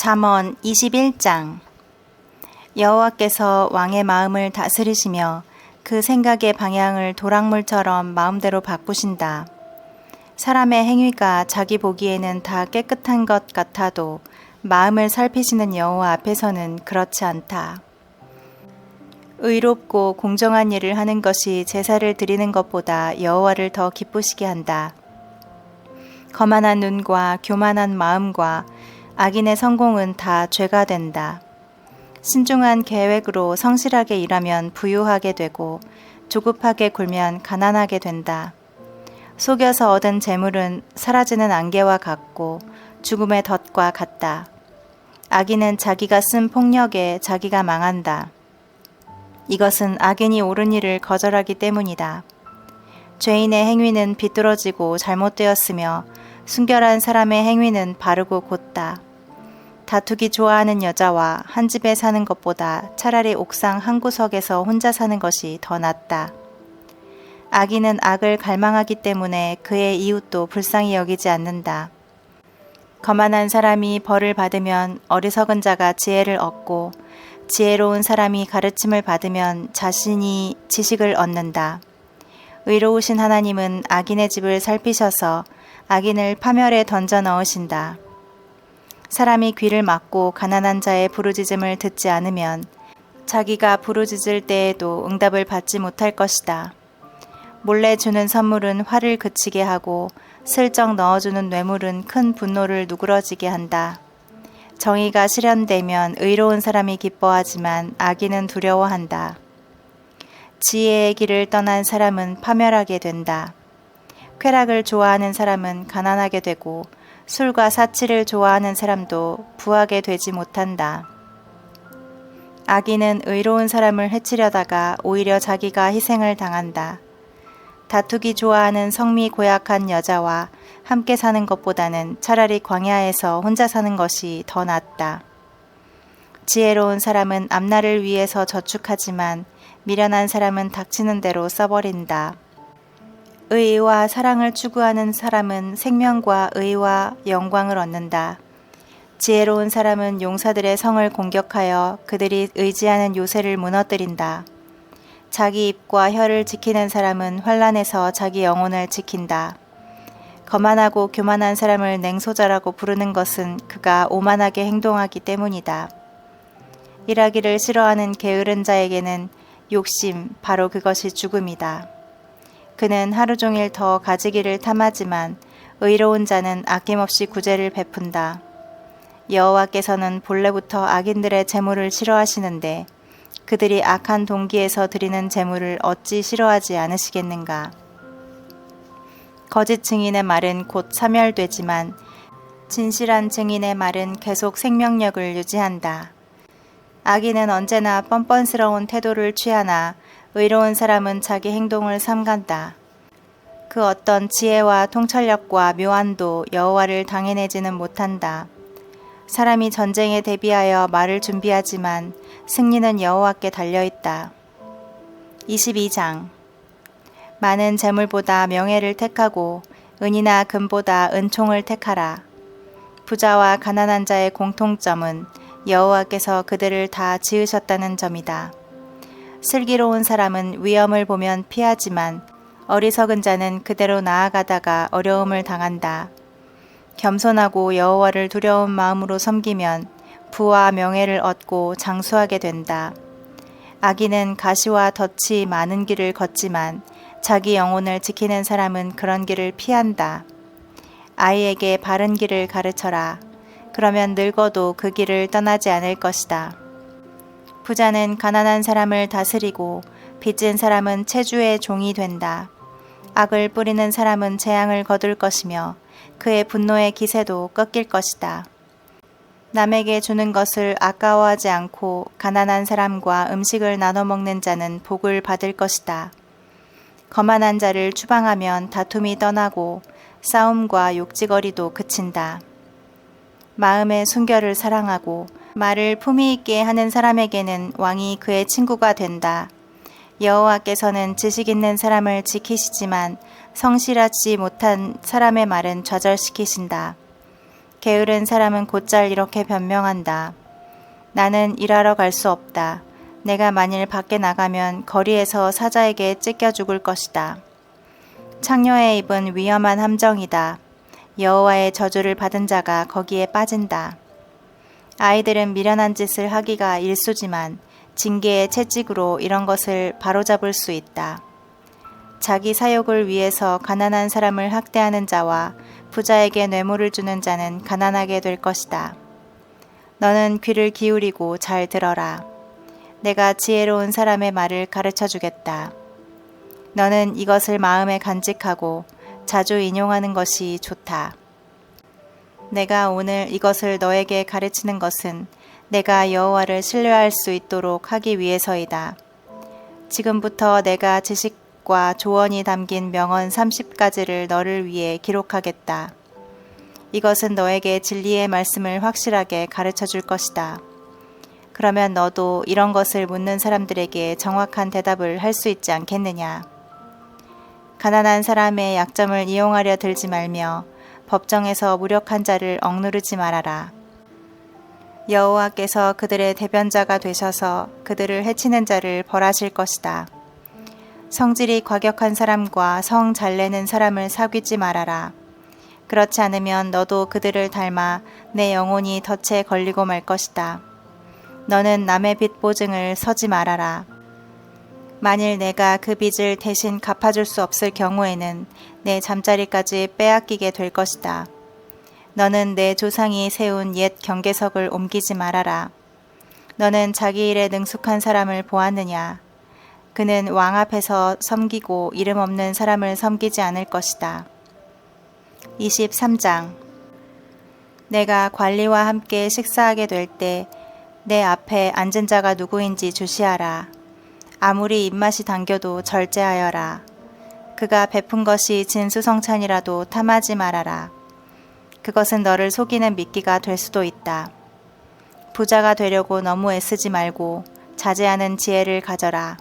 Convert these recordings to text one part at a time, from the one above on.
잠언 21장. 여호와께서 왕의 마음을 다스리시며 그 생각의 방향을 도랑물처럼 마음대로 바꾸신다. 사람의 행위가 자기 보기에는 다 깨끗한 것 같아도 마음을 살피시는 여호와 앞에서는 그렇지 않다. 의롭고 공정한 일을 하는 것이 제사를 드리는 것보다 여호와를 더 기쁘시게 한다. 거만한 눈과 교만한 마음과 악인의 성공은 다 죄가 된다. 신중한 계획으로 성실하게 일하면 부유하게 되고 조급하게 굴면 가난하게 된다. 속여서 얻은 재물은 사라지는 안개와 같고 죽음의 덫과 같다. 악인은 자기가 쓴 폭력에 자기가 망한다. 이것은 악인이 옳은 일을 거절하기 때문이다. 죄인의 행위는 비뚤어지고 잘못되었으며 순결한 사람의 행위는 바르고 곧다. 다투기 좋아하는 여자와 한 집에 사는 것보다 차라리 옥상 한 구석에서 혼자 사는 것이 더 낫다. 악인은 악을 갈망하기 때문에 그의 이웃도 불쌍히 여기지 않는다. 거만한 사람이 벌을 받으면 어리석은 자가 지혜를 얻고 지혜로운 사람이 가르침을 받으면 자신이 지식을 얻는다. 의로우신 하나님은 악인의 집을 살피셔서 악인을 파멸에 던져 넣으신다. 사람이 귀를 막고 가난한 자의 부르짖음을 듣지 않으면 자기가 부르짖을 때에도 응답을 받지 못할 것이다. 몰래 주는 선물은 화를 그치게 하고 슬쩍 넣어주는 뇌물은 큰 분노를 누그러지게 한다. 정의가 실현되면 의로운 사람이 기뻐하지만 악인은 두려워한다. 지혜의 길을 떠난 사람은 파멸하게 된다. 쾌락을 좋아하는 사람은 가난하게 되고 술과 사치를 좋아하는 사람도 부하게 되지 못한다. 악인은 의로운 사람을 해치려다가 오히려 자기가 희생을 당한다. 다투기 좋아하는 성미 고약한 여자와 함께 사는 것보다는 차라리 광야에서 혼자 사는 것이 더 낫다. 지혜로운 사람은 앞날을 위해서 저축하지만 미련한 사람은 닥치는 대로 써버린다. 의와 사랑을 추구하는 사람은 생명과 의와 영광을 얻는다. 지혜로운 사람은 용사들의 성을 공격하여 그들이 의지하는 요새를 무너뜨린다. 자기 입과 혀를 지키는 사람은 환난에서 자기 영혼을 지킨다. 거만하고 교만한 사람을 냉소자라고 부르는 것은 그가 오만하게 행동하기 때문이다. 일하기를 싫어하는 게으른 자에게는 욕심, 바로 그것이 죽음이다. 그는 하루 종일 더 가지기를 탐하지만 의로운 자는 아낌없이 구제를 베푼다. 여호와께서는 본래부터 악인들의 재물을 싫어하시는데 그들이 악한 동기에서 드리는 재물을 어찌 싫어하지 않으시겠는가. 거짓 증인의 말은 곧 사멸되지만 진실한 증인의 말은 계속 생명력을 유지한다. 악인은 언제나 뻔뻔스러운 태도를 취하나 의로운 사람은 자기 행동을 삼간다. 그 어떤 지혜와 통찰력과 묘안도 여호와를 당해내지는 못한다. 사람이 전쟁에 대비하여 말을 준비하지만 승리는 여호와께 달려있다. 22장. 많은 재물보다 명예를 택하고 은이나 금보다 은총을 택하라. 부자와 가난한 자의 공통점은 여호와께서 그들을 다 지으셨다는 점이다. 슬기로운 사람은 위험을 보면 피하지만 어리석은 자는 그대로 나아가다가 어려움을 당한다. 겸손하고 여호와를 두려운 마음으로 섬기면 부와 명예를 얻고 장수하게 된다. 악인은 가시와 덫이 많은 길을 걷지만 자기 영혼을 지키는 사람은 그런 길을 피한다. 아이에게 바른 길을 가르쳐라. 그러면 늙어도 그 길을 떠나지 않을 것이다. 부자는 가난한 사람을 다스리고 빚진 사람은 체주의 종이 된다. 악을 뿌리는 사람은 재앙을 거둘 것이며 그의 분노의 기세도 꺾일 것이다. 남에게 주는 것을 아까워하지 않고 가난한 사람과 음식을 나눠 먹는 자는 복을 받을 것이다. 거만한 자를 추방하면 다툼이 떠나고 싸움과 욕지거리도 그친다. 마음의 순결을 사랑하고 말을 품위 있게 하는 사람에게는 왕이 그의 친구가 된다. 여호와께서는 지식 있는 사람을 지키시지만 성실하지 못한 사람의 말은 좌절시키신다. 게으른 사람은 곧잘 이렇게 변명한다. 나는 일하러 갈 수 없다. 내가 만일 밖에 나가면 거리에서 사자에게 찢겨 죽을 것이다. 창녀의 입은 위험한 함정이다. 여호와의 저주를 받은 자가 거기에 빠진다. 아이들은 미련한 짓을 하기가 일쑤지만 징계의 채찍으로 이런 것을 바로잡을 수 있다. 자기 사욕을 위해서 가난한 사람을 학대하는 자와 부자에게 뇌물을 주는 자는 가난하게 될 것이다. 너는 귀를 기울이고 잘 들어라. 내가 지혜로운 사람의 말을 가르쳐 주겠다. 너는 이것을 마음에 간직하고 자주 인용하는 것이 좋다. 내가 오늘 이것을 너에게 가르치는 것은 내가 여호와를 신뢰할 수 있도록 하기 위해서이다. 지금부터 내가 지식과 조언이 담긴 명언 30가지를 너를 위해 기록하겠다. 이것은 너에게 진리의 말씀을 확실하게 가르쳐 줄 것이다. 그러면 너도 이런 것을 묻는 사람들에게 정확한 대답을 할 수 있지 않겠느냐. 가난한 사람의 약점을 이용하려 들지 말며 법정에서 무력한 자를 억누르지 말아라. 여호와께서 그들의 대변자가 되셔서 그들을 해치는 자를 벌하실 것이다. 성질이 과격한 사람과 성 잘 내는 사람을 사귀지 말아라. 그렇지 않으면 너도 그들을 닮아 내 영혼이 덫에 걸리고 말 것이다. 너는 남의 빚 보증을 서지 말아라. 만일 내가 그 빚을 대신 갚아줄 수 없을 경우에는 내 잠자리까지 빼앗기게 될 것이다. 너는 내 조상이 세운 옛 경계석을 옮기지 말아라. 너는 자기 일에 능숙한 사람을 보았느냐? 그는 왕 앞에서 섬기고 이름 없는 사람을 섬기지 않을 것이다. 23장. 내가 관리와 함께 식사하게 될 때 내 앞에 앉은 자가 누구인지 주시하라. 아무리 입맛이 당겨도 절제하여라. 그가 베푼 것이 진수성찬이라도 탐하지 말아라. 그것은 너를 속이는 미끼가 될 수도 있다. 부자가 되려고 너무 애쓰지 말고 자제하는 지혜를 가져라.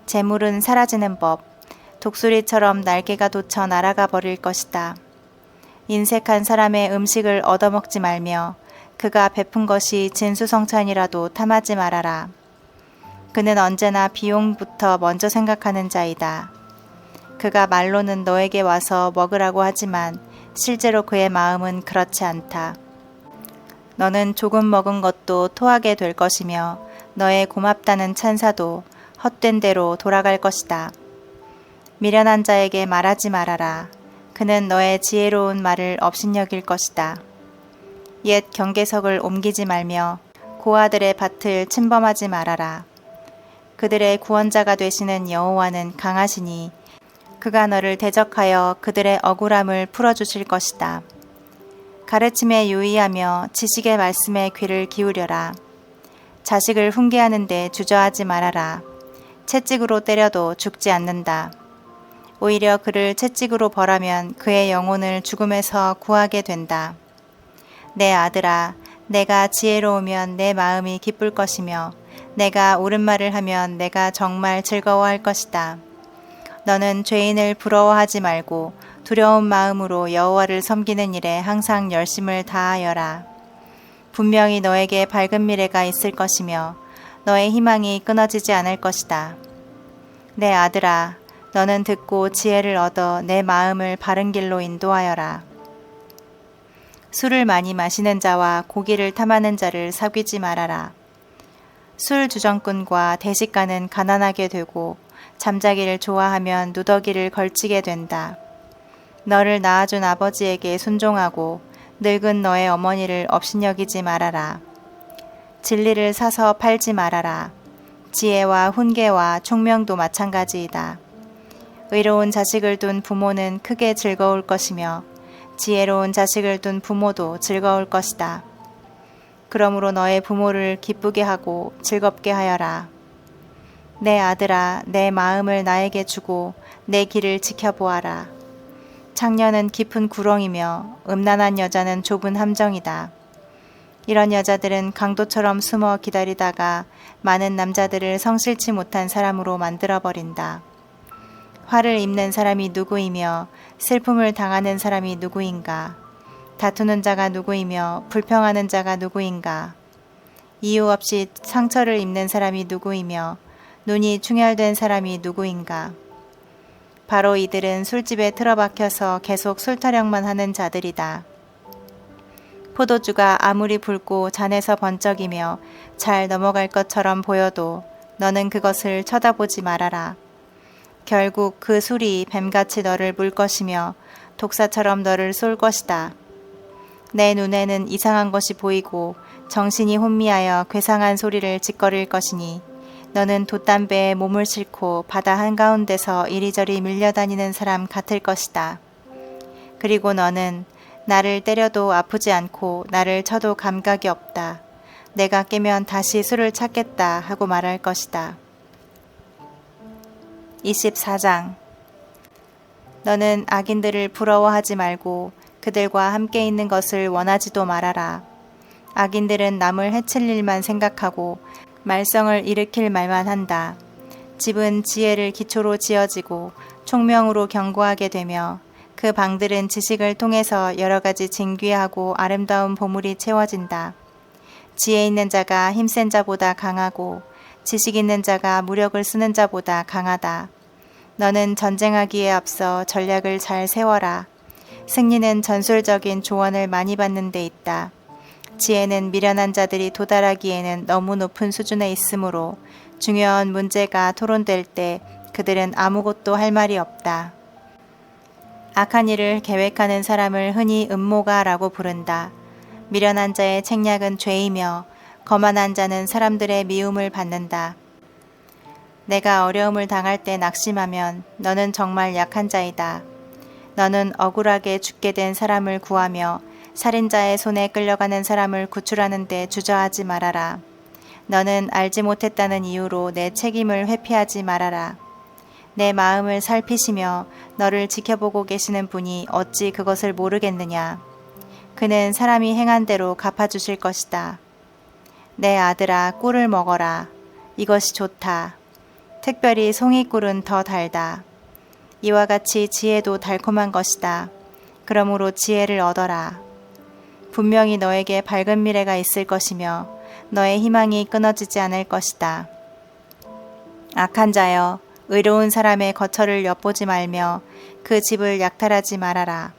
재물은 사라지는 법, 독수리처럼 날개가 돋쳐 날아가 버릴 것이다. 인색한 사람의 음식을 얻어먹지 말며 그가 베푼 것이 진수성찬이라도 탐하지 말아라. 그는 언제나 비용부터 먼저 생각하는 자이다. 그가 말로는 너에게 와서 먹으라고 하지만 실제로 그의 마음은 그렇지 않다. 너는 조금 먹은 것도 토하게 될 것이며 너의 고맙다는 찬사도 헛된 대로 돌아갈 것이다. 미련한 자에게 말하지 말아라. 그는 너의 지혜로운 말을 업신여길 것이다. 옛 경계석을 옮기지 말며 고아들의 밭을 침범하지 말아라. 그들의 구원자가 되시는 여호와는 강하시니 그가 너를 대적하여 그들의 억울함을 풀어주실 것이다. 가르침에 유의하며 지식의 말씀에 귀를 기울여라. 자식을 훈계하는 데 주저하지 말아라. 채찍으로 때려도 죽지 않는다. 오히려 그를 채찍으로 벌하면 그의 영혼을 죽음에서 구하게 된다. 내 아들아, 내가 지혜로우면 내 마음이 기쁠 것이며 내가 옳은 말을 하면 내가 정말 즐거워할 것이다. 너는 죄인을 부러워하지 말고 두려운 마음으로 여호와를 섬기는 일에 항상 열심을 다하여라. 분명히 너에게 밝은 미래가 있을 것이며 너의 희망이 끊어지지 않을 것이다. 내 아들아, 너는 듣고 지혜를 얻어 내 마음을 바른 길로 인도하여라. 술을 많이 마시는 자와 고기를 탐하는 자를 사귀지 말아라. 술 주정꾼과 대식가는 가난하게 되고 잠자기를 좋아하면 누더기를 걸치게 된다. 너를 낳아준 아버지에게 순종하고 늙은 너의 어머니를 업신여기지 말아라. 진리를 사서 팔지 말아라. 지혜와 훈계와 총명도 마찬가지이다. 의로운 자식을 둔 부모는 크게 즐거울 것이며 지혜로운 자식을 둔 부모도 즐거울 것이다. 그러므로 너의 부모를 기쁘게 하고 즐겁게 하여라. 내 아들아, 내 마음을 나에게 주고 내 길을 지켜보아라. 창녀는 깊은 구렁이며 음란한 여자는 좁은 함정이다. 이런 여자들은 강도처럼 숨어 기다리다가 많은 남자들을 성실치 못한 사람으로 만들어버린다. 화를 입는 사람이 누구이며 슬픔을 당하는 사람이 누구인가? 다투는 자가 누구이며 불평하는 자가 누구인가? 이유 없이 상처를 입는 사람이 누구이며 눈이 충혈된 사람이 누구인가? 바로 이들은 술집에 틀어박혀서 계속 술타령만 하는 자들이다. 포도주가 아무리 붉고 잔에서 번쩍이며 잘 넘어갈 것처럼 보여도 너는 그것을 쳐다보지 말아라. 결국 그 술이 뱀같이 너를 물 것이며 독사처럼 너를 쏠 것이다. 내 눈에는 이상한 것이 보이고 정신이 혼미하여 괴상한 소리를 짓거릴 것이니 너는 돛담배에 몸을 싣고 바다 한가운데서 이리저리 밀려다니는 사람 같을 것이다. 그리고 너는 나를 때려도 아프지 않고 나를 쳐도 감각이 없다. 내가 깨면 다시 술을 찾겠다 하고 말할 것이다. 24장. 너는 악인들을 부러워하지 말고 그들과 함께 있는 것을 원하지도 말아라. 악인들은 남을 해칠 일만 생각하고 말썽을 일으킬 말만 한다. 집은 지혜를 기초로 지어지고 총명으로 견고하게 되며 그 방들은 지식을 통해서 여러 가지 진귀하고 아름다운 보물이 채워진다. 지혜 있는 자가 힘센 자보다 강하고 지식 있는 자가 무력을 쓰는 자보다 강하다. 너는 전쟁하기에 앞서 전략을 잘 세워라. 승리는 전술적인 조언을 많이 받는 데 있다. 지혜는 미련한 자들이 도달하기에는 너무 높은 수준에 있으므로 중요한 문제가 토론될 때 그들은 아무것도 할 말이 없다. 악한 일을 계획하는 사람을 흔히 음모가라고 부른다. 미련한 자의 책략은 죄이며 거만한 자는 사람들의 미움을 받는다. 내가 어려움을 당할 때 낙심하면 너는 정말 약한 자이다. 너는 억울하게 죽게 된 사람을 구하며 살인자의 손에 끌려가는 사람을 구출하는 데 주저하지 말아라. 너는 알지 못했다는 이유로 내 책임을 회피하지 말아라. 내 마음을 살피시며 너를 지켜보고 계시는 분이 어찌 그것을 모르겠느냐. 그는 사람이 행한 대로 갚아주실 것이다. 내 아들아, 꿀을 먹어라. 이것이 좋다. 특별히 송이꿀은 더 달다. 이와 같이 지혜도 달콤한 것이다. 그러므로 지혜를 얻어라. 분명히 너에게 밝은 미래가 있을 것이며 너의 희망이 끊어지지 않을 것이다. 악한 자여, 의로운 사람의 거처를 엿보지 말며 그 집을 약탈하지 말아라.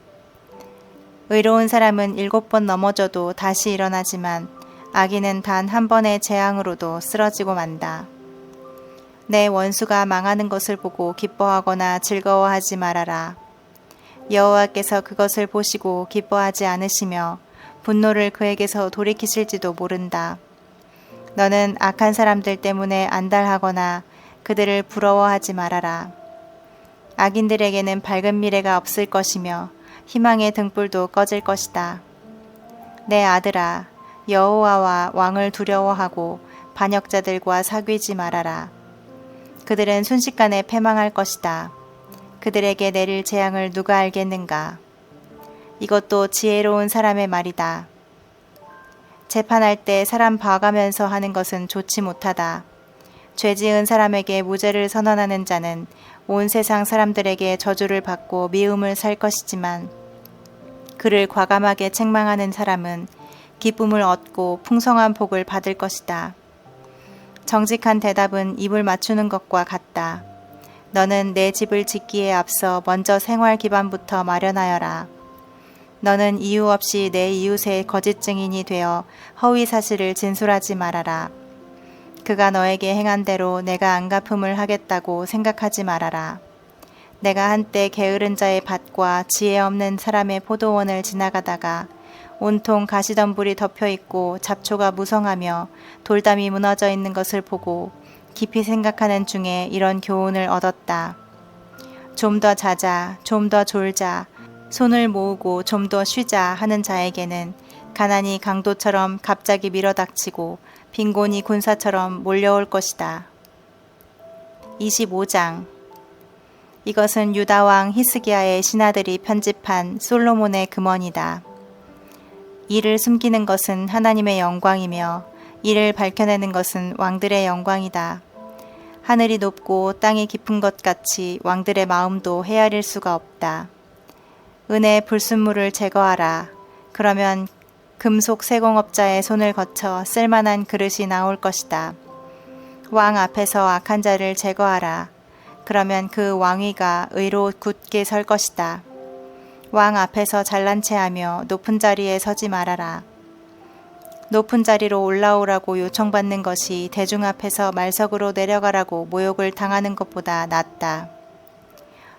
의로운 사람은 7번 넘어져도 다시 일어나지만 악인은 단 한 번의 재앙으로도 쓰러지고 만다. 내 원수가 망하는 것을 보고 기뻐하거나 즐거워하지 말아라. 여호와께서 그것을 보시고 기뻐하지 않으시며 분노를 그에게서 돌이키실지도 모른다. 너는 악한 사람들 때문에 안달하거나 그들을 부러워하지 말아라. 악인들에게는 밝은 미래가 없을 것이며 희망의 등불도 꺼질 것이다. 내 아들아, 여호와와 왕을 두려워하고 반역자들과 사귀지 말아라. 그들은 순식간에 패망할 것이다. 그들에게 내릴 재앙을 누가 알겠는가? 이것도 지혜로운 사람의 말이다. 재판할 때 사람 봐가면서 하는 것은 좋지 못하다. 죄 지은 사람에게 무죄를 선언하는 자는 온 세상 사람들에게 저주를 받고 미움을 살 것이지만 그를 과감하게 책망하는 사람은 기쁨을 얻고 풍성한 복을 받을 것이다. 정직한 대답은 입을 맞추는 것과 같다. 너는 내 집을 짓기에 앞서 먼저 생활 기반부터 마련하여라. 너는 이유 없이 내 이웃의 거짓 증인이 되어 허위 사실을 진술하지 말아라. 그가 너에게 행한 대로 내가 안갚음을 하겠다고 생각하지 말아라. 내가 한때 게으른 자의 밭과 지혜 없는 사람의 포도원을 지나가다가 온통 가시덤불이 덮여있고 잡초가 무성하며 돌담이 무너져 있는 것을 보고 깊이 생각하는 중에 이런 교훈을 얻었다. 좀 더 자자, 좀 더 졸자, 손을 모으고 좀 더 쉬자 하는 자에게는 가난이 강도처럼 갑자기 밀어닥치고 빈곤이 군사처럼 몰려올 것이다. 25장. 이것은 유다왕 히스기야의 신하들이 편집한 솔로몬의 금언이다. 이를 숨기는 것은 하나님의 영광이며 이를 밝혀내는 것은 왕들의 영광이다. 하늘이 높고 땅이 깊은 것 같이 왕들의 마음도 헤아릴 수가 없다. 은혜의 불순물을 제거하라. 그러면 금속 세공업자의 손을 거쳐 쓸만한 그릇이 나올 것이다. 왕 앞에서 악한 자를 제거하라. 그러면 그 왕위가 의로 굳게 설 것이다. 왕 앞에서 잘난 체하며 높은 자리에 서지 말아라. 높은 자리로 올라오라고 요청받는 것이 대중 앞에서 말석으로 내려가라고 모욕을 당하는 것보다 낫다.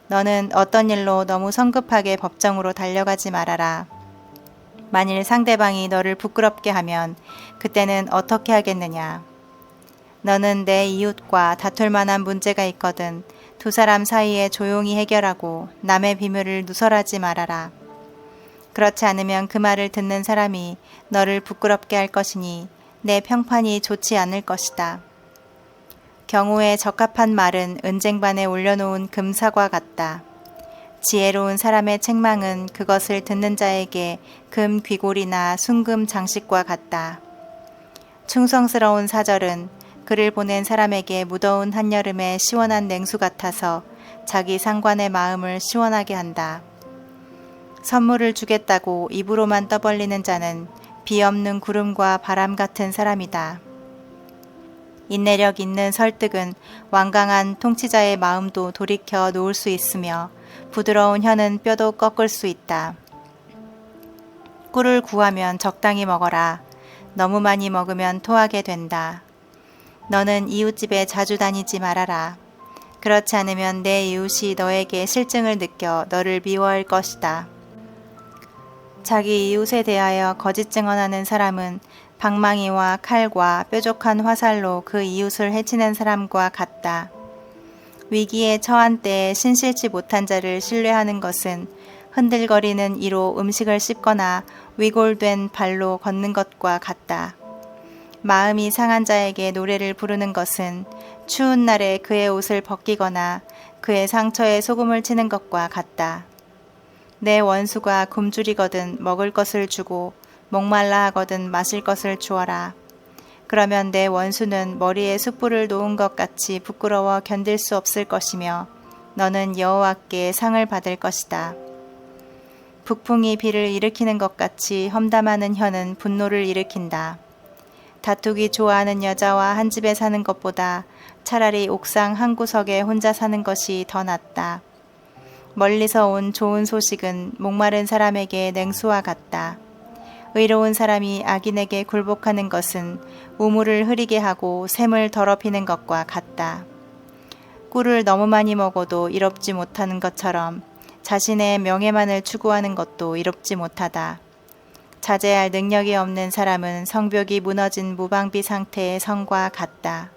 너는 어떤 일로 너무 성급하게 법정으로 달려가지 말아라. 만일 상대방이 너를 부끄럽게 하면 그때는 어떻게 하겠느냐. 너는 내 이웃과 다툴 만한 문제가 있거든 두 사람 사이에 조용히 해결하고 남의 비밀을 누설하지 말아라. 그렇지 않으면 그 말을 듣는 사람이 너를 부끄럽게 할 것이니 내 평판이 좋지 않을 것이다. 경우에 적합한 말은 은쟁반에 올려놓은 금사과 같다. 지혜로운 사람의 책망은 그것을 듣는 자에게 금 귀골이나 순금 장식과 같다. 충성스러운 사절은 그를 보낸 사람에게 무더운 한여름에 시원한 냉수 같아서 자기 상관의 마음을 시원하게 한다. 선물을 주겠다고 입으로만 떠벌리는 자는 비 없는 구름과 바람 같은 사람이다. 인내력 있는 설득은 완강한 통치자의 마음도 돌이켜 놓을 수 있으며 부드러운 혀는 뼈도 꺾을 수 있다. 꿀을 구하면 적당히 먹어라. 너무 많이 먹으면 토하게 된다. 너는 이웃집에 자주 다니지 말아라. 그렇지 않으면 내 이웃이 너에게 실증을 느껴 너를 미워할 것이다. 자기 이웃에 대하여 거짓 증언하는 사람은 방망이와 칼과 뾰족한 화살로 그 이웃을 해치는 사람과 같다. 위기에 처한 때에 신실치 못한 자를 신뢰하는 것은 흔들거리는 이로 음식을 씹거나 위골된 발로 걷는 것과 같다. 마음이 상한 자에게 노래를 부르는 것은 추운 날에 그의 옷을 벗기거나 그의 상처에 소금을 치는 것과 같다. 내 원수가 굶주리거든 먹을 것을 주고 목말라 하거든 마실 것을 주어라. 그러면 내 원수는 머리에 숯불을 놓은 것 같이 부끄러워 견딜 수 없을 것이며 너는 여호와께 상을 받을 것이다. 북풍이 비를 일으키는 것 같이 험담하는 혀는 분노를 일으킨다. 다투기 좋아하는 여자와 한 집에 사는 것보다 차라리 옥상 한 구석에 혼자 사는 것이 더 낫다. 멀리서 온 좋은 소식은 목마른 사람에게 냉수와 같다. 의로운 사람이 악인에게 굴복하는 것은 우물을 흐리게 하고 샘을 더럽히는 것과 같다. 꿀을 너무 많이 먹어도 이롭지 못하는 것처럼 자신의 명예만을 추구하는 것도 이롭지 못하다. 자제할 능력이 없는 사람은 성벽이 무너진 무방비 상태의 성과 같다.